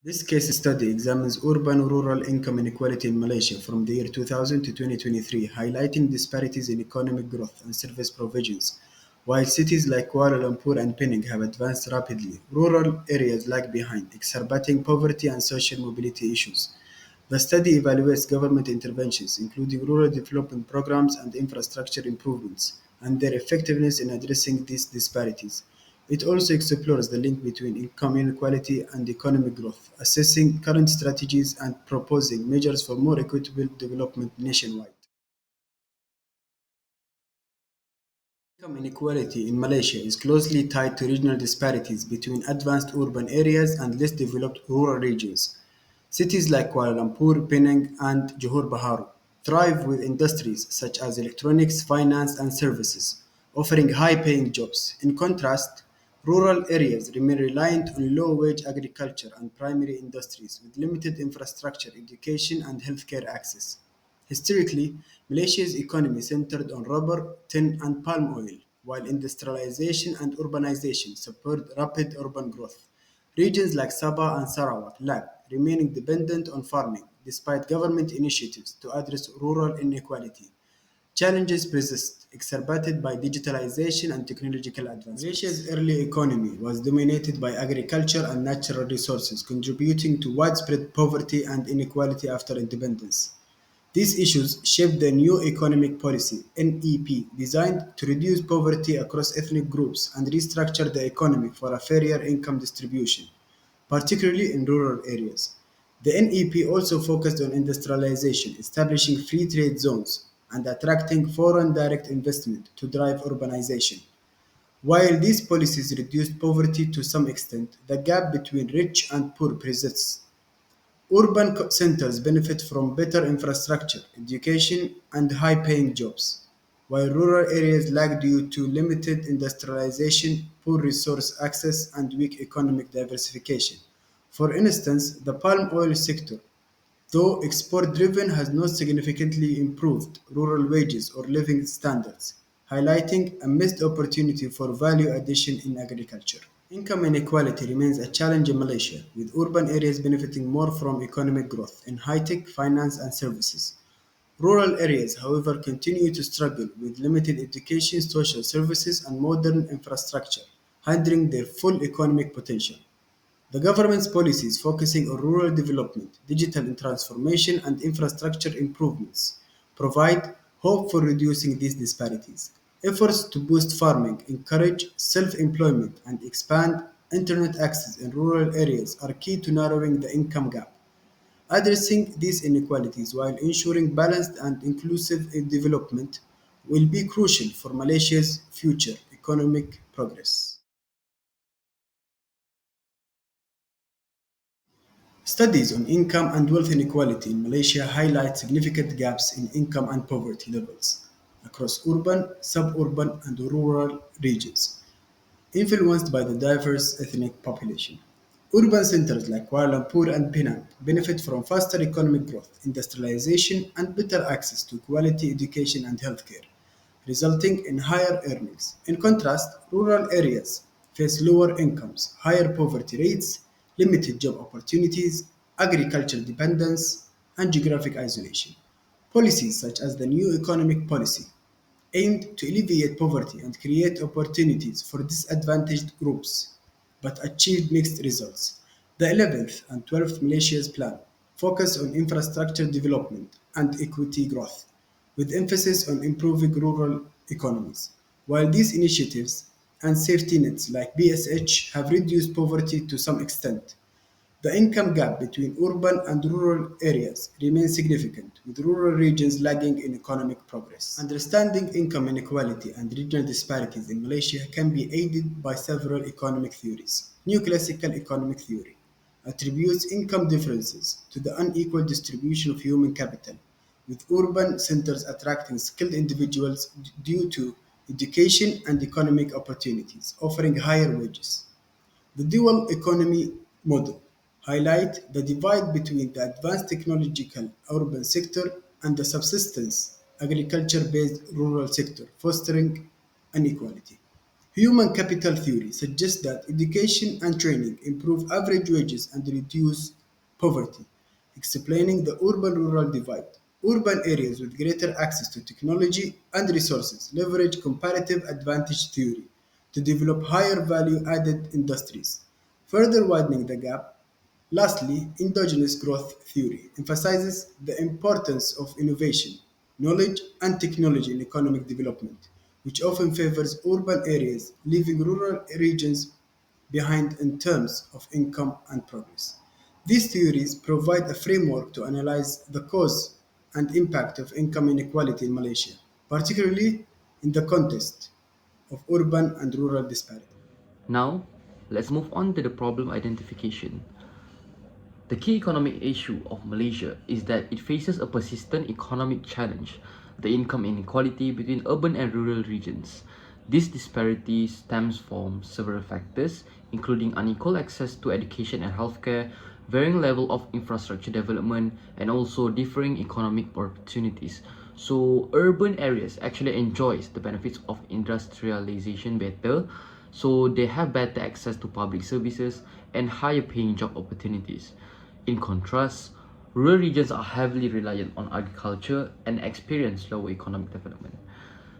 This case study examines urban-rural income inequality in Malaysia from the year 2000 to 2023, highlighting disparities in economic growth and service provisions. While cities like Kuala Lumpur and Penang have advanced rapidly, rural areas lag behind, exacerbating poverty and social mobility issues. The study evaluates government interventions, including rural development programs and infrastructure improvements, and their effectiveness in addressing these disparities. It also explores the link between income inequality and economic growth, assessing current strategies and proposing measures for more equitable development nationwide. Income inequality in Malaysia is closely tied to regional disparities between advanced urban areas and less developed rural regions. Cities like Kuala Lumpur, Penang, and Johor Bahru thrive with industries such as electronics, finance, and services, offering high paying jobs. In contrast, rural areas remain reliant on low wage agriculture and primary industries with limited infrastructure, education, and healthcare access. Historically, Malaysia's economy centered on rubber, tin, and palm oil, while industrialization and urbanization supported rapid urban growth. Regions like Sabah and Sarawak lagged, remaining dependent on farming, despite government initiatives to address rural inequality. Challenges persist, exacerbated by digitalization and technological advancements. Malaysia's early economy was dominated by agriculture and natural resources, contributing to widespread poverty and inequality after independence. These issues shaped the new economic policy (NEP) designed to reduce poverty across ethnic groups and restructure the economy for a fairer income distribution, particularly in rural areas. The NEP also focused on industrialization, establishing free trade zones and attracting foreign direct investment to drive urbanization. While these policies reduced poverty to some extent, the gap between rich and poor persists. Urban centers benefit from better infrastructure, education, and high paying jobs, while rural areas lag due to limited industrialization, poor resource access, and weak economic diversification. For instance, the palm oil sector, though export driven, has not significantly improved rural wages or living standards, highlighting a missed opportunity for value addition in agriculture. Income inequality remains a challenge in Malaysia, with urban areas benefiting more from economic growth in high-tech, finance, and services. Rural areas, however, continue to struggle with limited education, social services, and modern infrastructure, hindering their full economic potential. The government's policies focusing on rural development, digital transformation, and infrastructure improvements provide hope for reducing these disparities. Efforts to boost farming, encourage self-employment, and expand internet access in rural areas are key to narrowing the income gap. Addressing these inequalities while ensuring balanced and inclusive development will be crucial for Malaysia's future economic progress. Studies on income and wealth inequality in Malaysia highlight significant gaps in income and poverty levels across urban, suburban, and rural regions, influenced by the diverse ethnic population. Urban centers like Kuala Lumpur and Penang benefit from faster economic growth, industrialization, and better access to quality education and healthcare, resulting in higher earnings. In contrast, rural areas face lower incomes, higher poverty rates, limited job opportunities, agricultural dependence, and geographic isolation. Policies such as the new economic policy aimed to alleviate poverty and create opportunities for disadvantaged groups, but achieved mixed results. The 11th and 12th Malaysia's plan focused on infrastructure development and equity growth, with emphasis on improving rural economies. While these initiatives and safety nets like BSH have reduced poverty to some extent, the income gap between urban and rural areas remains significant, with rural regions lagging in economic progress. Understanding income inequality and regional disparities in Malaysia can be aided by several economic theories. New classical economic theory attributes income differences to the unequal distribution of human capital, with urban centers attracting skilled individuals due to education and economic opportunities, offering higher wages. The dual economy model highlight the divide between the advanced technological urban sector and the subsistence agriculture-based rural sector, fostering inequality. Human capital theory suggests that education and training improve average wages and reduce poverty, explaining the urban rural divide. Urban areas with greater access to technology and resources leverage comparative advantage theory to develop higher value added industries, further widening the gap. Lastly, endogenous growth theory emphasizes the importance of innovation, knowledge, and technology in economic development, which often favors urban areas, leaving rural regions behind in terms of income and progress. These theories provide a framework to analyze the cause and impact of income inequality in Malaysia, particularly in the context of urban and rural disparity. Now, let's move on to the problem identification. The key economic issue of Malaysia is that it faces a persistent economic challenge, the income inequality between urban and rural regions. This disparity stems from several factors, including unequal access to education and healthcare, varying level of infrastructure development, and also differing economic opportunities. So urban areas actually enjoys the benefits of industrialization better, so they have better access to public services and higher paying job opportunities. In contrast, rural regions are heavily reliant on agriculture and experience lower economic development.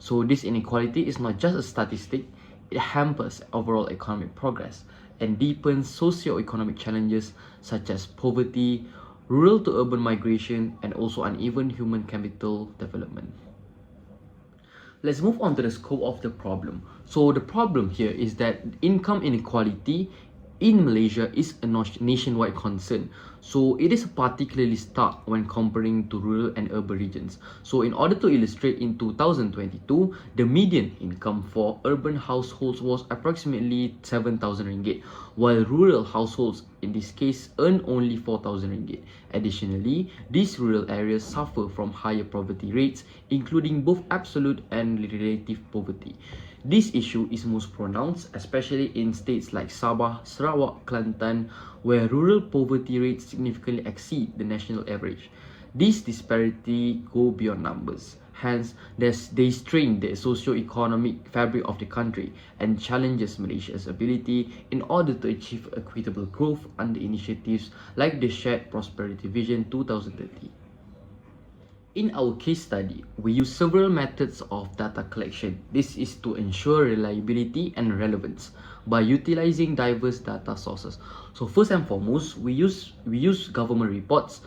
So this inequality is not just a statistic, it hampers overall economic progress and deepens socio-economic challenges such as poverty, rural to urban migration, and also uneven human capital development. Let's move on to the scope of the problem. So the problem here is that income inequality in Malaysia is a nationwide concern. So it is particularly stark when comparing to rural and urban regions. So in order to illustrate, in 2022, the median income for urban households was approximately 7,000 ringgit, while rural households in this case earn only 4,000 ringgit. Additionally, these rural areas suffer from higher poverty rates, including both absolute and relative poverty. This issue is most pronounced, especially in states like Sabah, Sarawak, Kelantan, where rural poverty rates significantly exceed the national average. This disparity go beyond numbers. Hence, they strain the socio-economic fabric of the country and challenges Malaysia's ability in order to achieve equitable growth under initiatives like the Shared Prosperity Vision 2030. In our case study, we use several methods of data collection. This is to ensure reliability and relevance by utilizing diverse data sources. So first and foremost, we use government reports.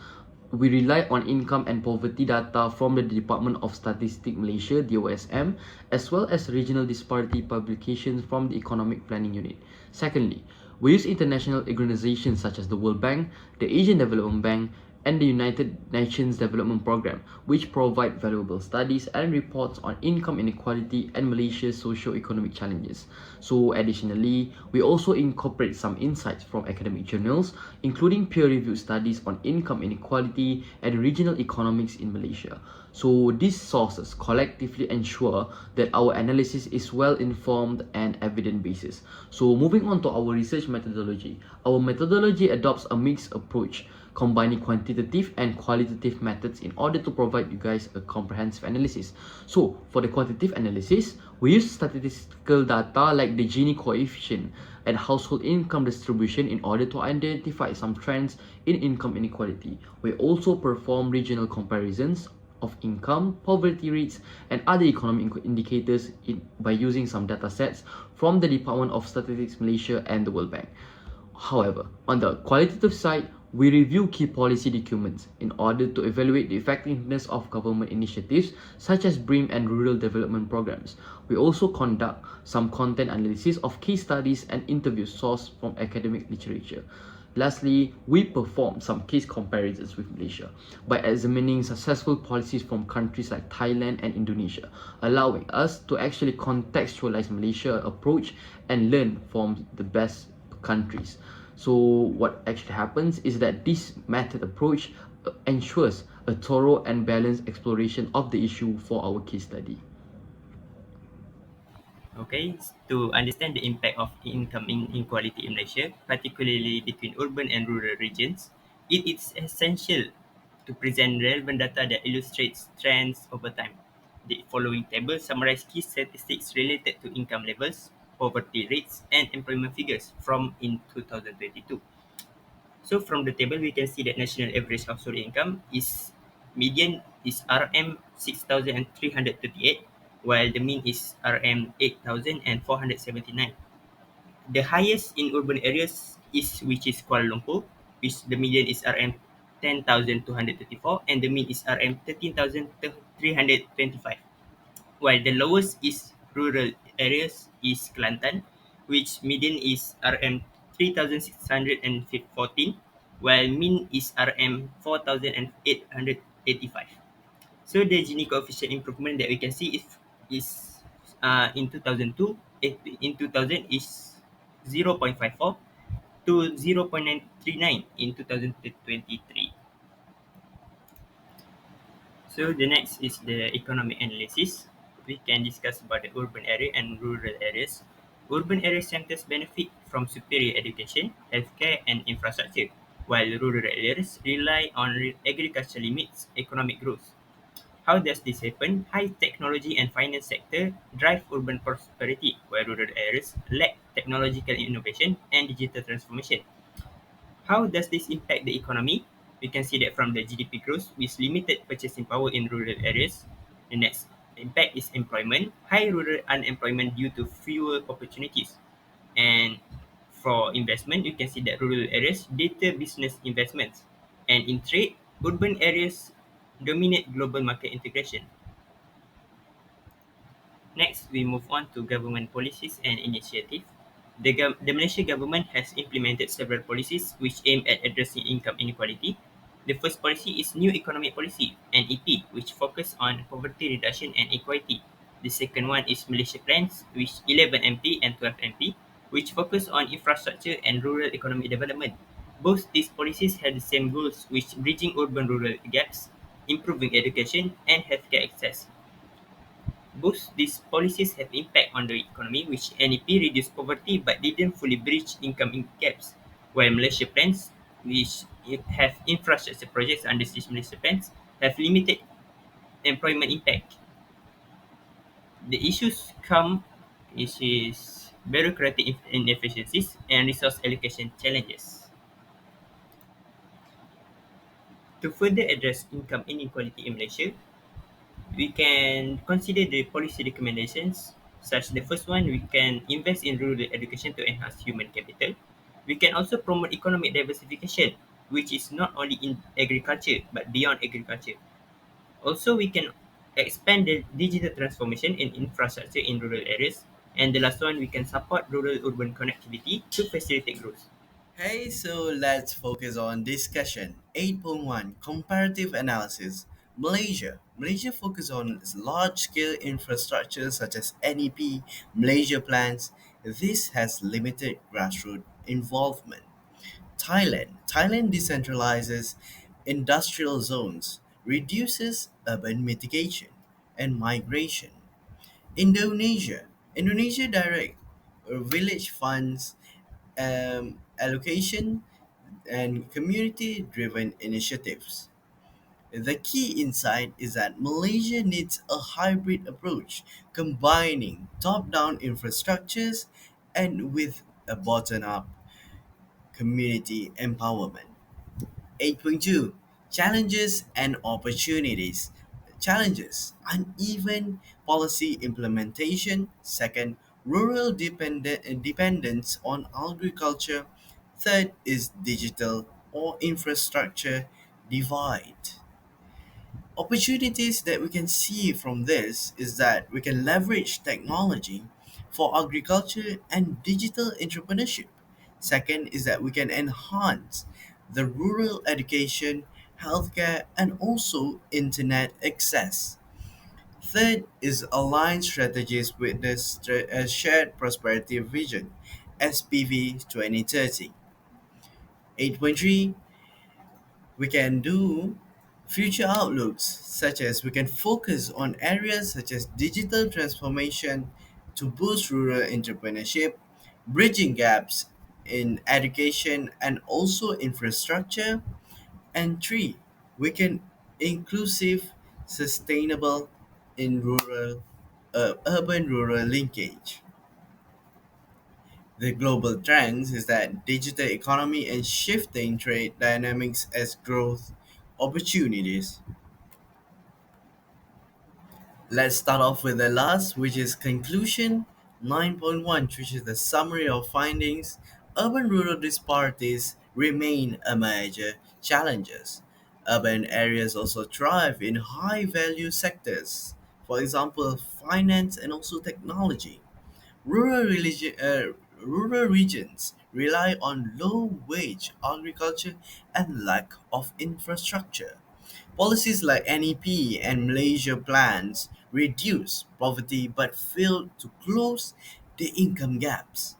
We rely on income and poverty data from the Department of Statistics Malaysia (DOSM), as well as regional disparity publications from the Economic Planning Unit. Secondly, we use international organizations such as the World Bank, the Asian Development Bank, and the United Nations Development Programme, which provide valuable studies and reports on income inequality and Malaysia's socio-economic challenges. So additionally, we also incorporate some insights from academic journals, including peer-reviewed studies on income inequality and regional economics in Malaysia. So these sources collectively ensure that our analysis is well informed and evidence basis. So moving on to our research methodology. Our methodology adopts a mixed approach, combining quantitative and qualitative methods in order to provide you guys a comprehensive analysis. So for the quantitative analysis, we use statistical data like the Gini coefficient and household income distribution in order to identify some trends in income inequality. We also perform regional comparisons of income, poverty rates, and other economic indicators by using some data sets from the Department of Statistics Malaysia and the World Bank. However, on the qualitative side, we review key policy documents in order to evaluate the effectiveness of government initiatives such as BRIM and rural development programs. We also conduct some content analysis of case studies and interviews sourced from academic literature. Lastly, we perform some case comparisons with Malaysia by examining successful policies from countries like Thailand and Indonesia, allowing us to actually contextualize Malaysia approach and learn from the best countries. So what actually happens is that this method approach ensures a thorough and balanced exploration of the issue for our case study. Okay, to understand the impact of income inequality in Malaysia, particularly between urban and rural regions, it is essential to present relevant data that illustrates trends over time. The following table summarizes key statistics related to income levels, poverty rates and employment figures from in 2022. So from the table, we can see that national average household income is median is RM 6,338, while the mean is RM 8,479. The highest in urban areas is which is Kuala Lumpur, which the median is RM 10,234 and the mean is RM 13,325. While the lowest is rural areas is Kelantan, which median is RM 3,614, while mean is RM 4,885. So the Gini coefficient improvement that we can see is in 2002, in 2000 is 0.54 to 0.939 in 2023. So the next is the economic analysis. We can discuss about the urban area and rural areas. Urban area centers benefit from superior education, healthcare, and infrastructure, while rural areas rely on agriculture limits economic growth. How does this happen? High technology and finance sector drive urban prosperity, while rural areas lack technological innovation and digital transformation. How does this impact the economy? We can see that from the GDP growth with limited purchasing power in rural areas. The next impact is employment. High rural unemployment due to fewer opportunities. And for investment, you can see that rural areas data business investments. And in trade, urban areas dominate global market integration. Next, we move on to government policies and initiatives. The Malaysia government has implemented several policies which aim at addressing income inequality. The first policy is New Economic Policy (NEP), which focus on poverty reduction and equality. The second one is Malaysia Plans, which 11 MP and 12 MP, which focus on infrastructure and rural economic development. Both these policies have the same goals, which bridging urban-rural gaps, improving education, and healthcare access. Both these policies have impact on the economy, which NEP reduced poverty but didn't fully bridge income gaps, while Malaysia plans, which have infrastructure projects under these Malaysia plans, have limited employment impact. The issues come is bureaucratic inefficiencies and resource allocation challenges. To further address income inequality in Malaysia, we can consider the policy recommendations. Such the first one, we can invest in rural education to enhance human capital. We can also promote economic diversification, which is not only in agriculture but beyond agriculture. Also, we can expand the digital transformation in infrastructure in rural areas. And the last one, we can support rural urban connectivity to facilitate growth. Hey, so let's focus on discussion. 8.1 Comparative Analysis. Malaysia focus on large scale infrastructure such as NEP, Malaysia plans. This has limited grassroots involvement. Thailand decentralizes industrial zones, reduces urban mitigation and migration. Indonesia direct village funds allocation and community driven initiatives. The key insight is that Malaysia needs a hybrid approach, combining top down infrastructures and with a bottom up community empowerment. 8.2 Challenges and opportunities. Challenges: uneven policy implementation. Second, dependence on agriculture. Third is digital or infrastructure divide. Opportunities that we can see from this is that we can leverage technology for agriculture and digital entrepreneurship. Second is that we can enhance the rural education, healthcare, and also internet access. Third is align strategies with the shared prosperity vision, SPV 2030. 8.3 we can do future outlooks, such as we can focus on areas such as digital transformation to boost rural entrepreneurship, bridging gaps in education and also infrastructure. And three, we can inclusive sustainable in rural urban rural linkage. The global trends is that digital economy and shifting trade dynamics as growth opportunities. Let's start off with the last, which is conclusion 9.1, which is the summary of findings. Urban rural disparities remain a major challenges. Urban areas also thrive in high value sectors, for example, finance and also technology. Rural regions rely on low wage agriculture and lack of infrastructure. Policies like NEP and Malaysia plans reduce poverty but fail to close the income gaps.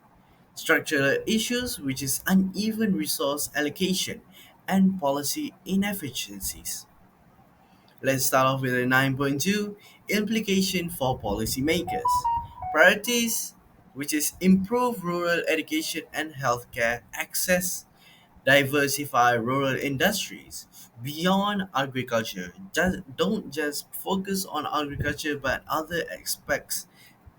Structural issues, which is uneven resource allocation and policy inefficiencies. Let's start off with a 9.2 implication for policymakers. Priorities, which is improve rural education and healthcare access, diversify rural industries beyond agriculture. Don't just focus on agriculture but other aspects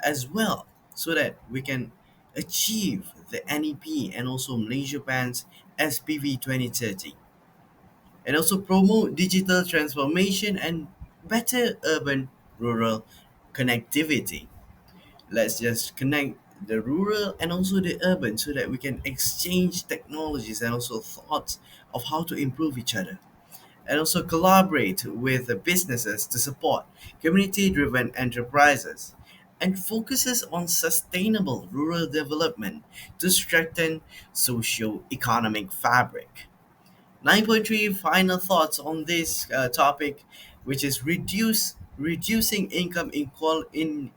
as well so that we can achieve the NEP and also Malaysia Plan's SPV 2030 and also promote digital transformation and better urban rural connectivity. Let's just connect the rural and also the urban so that we can exchange technologies and also thoughts of how to improve each other and also collaborate with the businesses to support community driven enterprises and focuses on sustainable rural development to strengthen socio-economic fabric. 9.3 final thoughts on this topic, which is reducing income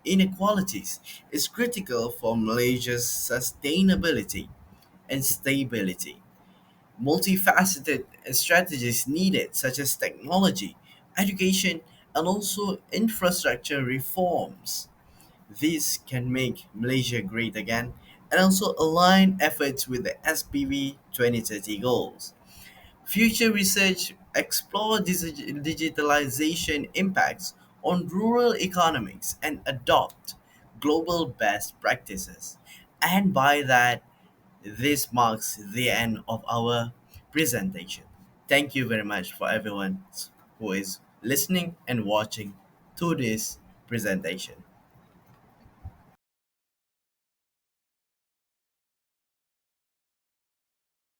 inequalities is critical for Malaysia's sustainability and stability. Multifaceted strategies needed, such as technology, education, and also infrastructure reforms. This can make Malaysia great again and also align efforts with the SPV 2030 goals. Future research explore digitalization impacts on rural economics and adopt global best practices. And by that, this marks the end of our presentation. Thank you very much for everyone who is listening and watching to this presentation.